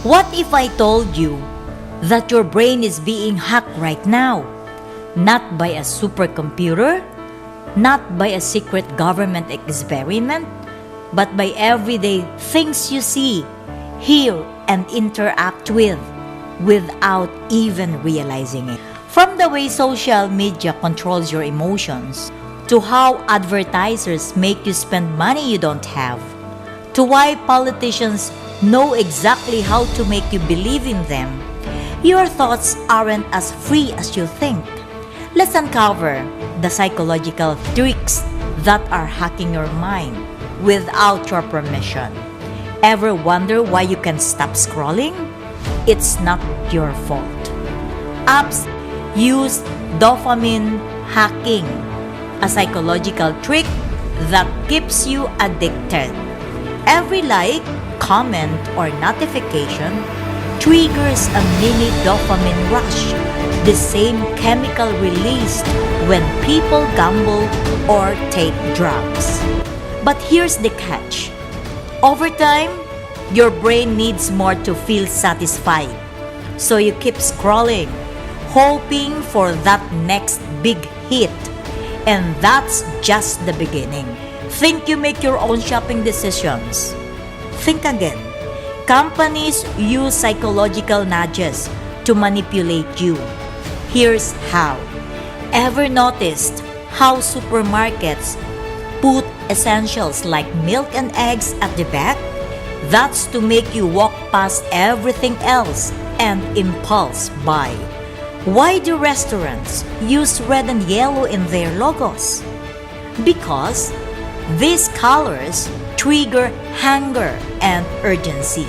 What if I told you that your brain is being hacked right now? Not by a supercomputer, not by a secret government experiment, but by everyday things you see, hear, and interact with without even realizing it. From the way social media controls your emotions, to how advertisers make you spend money you don't have, to why politicians know exactly how to make you believe in them, your thoughts aren't as free as you think. Let's uncover the psychological tricks that are hacking your mind without your permission. Ever wonder why you can't stop scrolling? It's not your fault. Apps use dopamine hacking, a psychological trick that keeps you addicted. Every like, comment, or notification triggers a mini dopamine rush, the same chemical released when people gamble or take drugs. But here's the catch. Over time, your brain needs more to feel satisfied. So you keep scrolling, hoping for that next big hit. And that's just the beginning. Think you make your own shopping decisions? Think again. Companies use psychological nudges to manipulate you. Here's how. Ever noticed how supermarkets put essentials like milk and eggs at the back? That's to make you walk past everything else and impulse buy. Why do restaurants use red and yellow in their logos? Because these colors trigger hunger and urgency.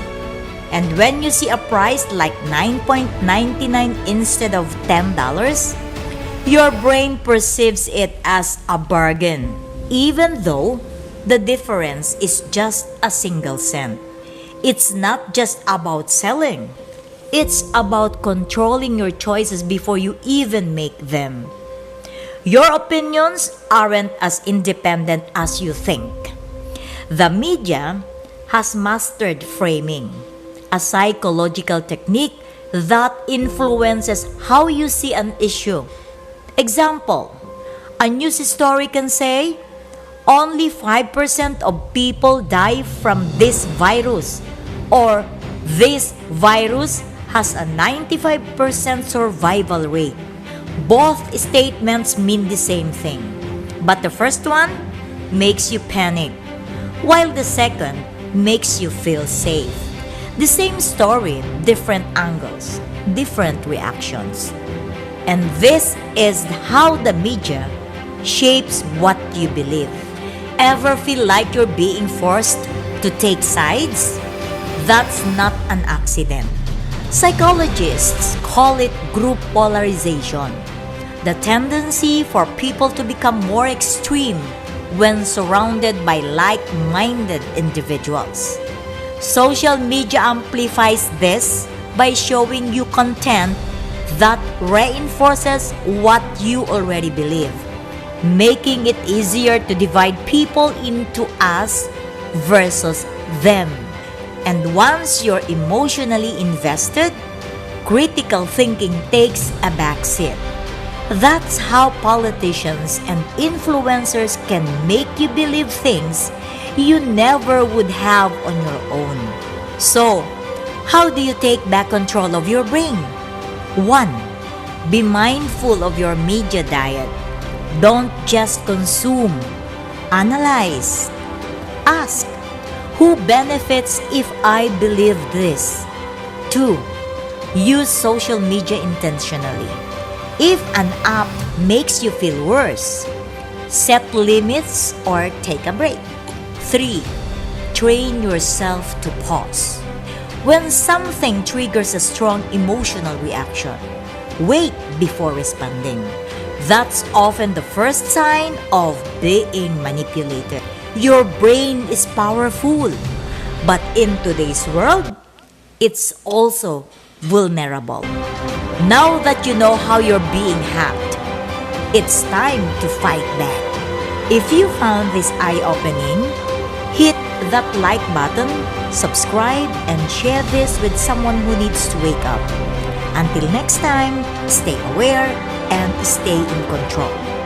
And when you see a price like $9.99 instead of $10, your brain perceives it as a bargain, even though the difference is just a single cent. It's not just about selling. It's about controlling your choices before you even make them. Your opinions aren't as independent as you think. The media has mastered framing, a psychological technique that influences how you see an issue. Example, a news story can say, only 5% of people die from this virus, or this virus has a 95% survival rate. Both statements mean the same thing, but the first one makes you panic, while the second makes you feel safe. The same story, different angles, different reactions. And this is how the media shapes what you believe. Ever feel like you're being forced to take sides? That's not an accident. Psychologists call it group polarization, the tendency for people to become more extreme when surrounded by like-minded individuals. Social media amplifies this by showing you content that reinforces what you already believe, making it easier to divide people into us versus them. And once you're emotionally invested, critical thinking takes a backseat. That's how politicians and influencers can make you believe things you never would have on your own. So, how do you take back control of your brain? 1. Be mindful of your media diet. Don't just consume. Analyze. Ask, who benefits if I believe this? 2. Use social media intentionally. If an app makes you feel worse, set limits or take a break. 3. Train yourself to pause. When something triggers a strong emotional reaction, wait before responding. That's often the first sign of being manipulated. Your brain is powerful, but in today's world, it's also vulnerable. Now that you know how you're being hacked, it's time to fight back. If you found this eye-opening, hit that like button, subscribe, and share this with someone who needs to wake up. Until next time, stay aware and stay in control.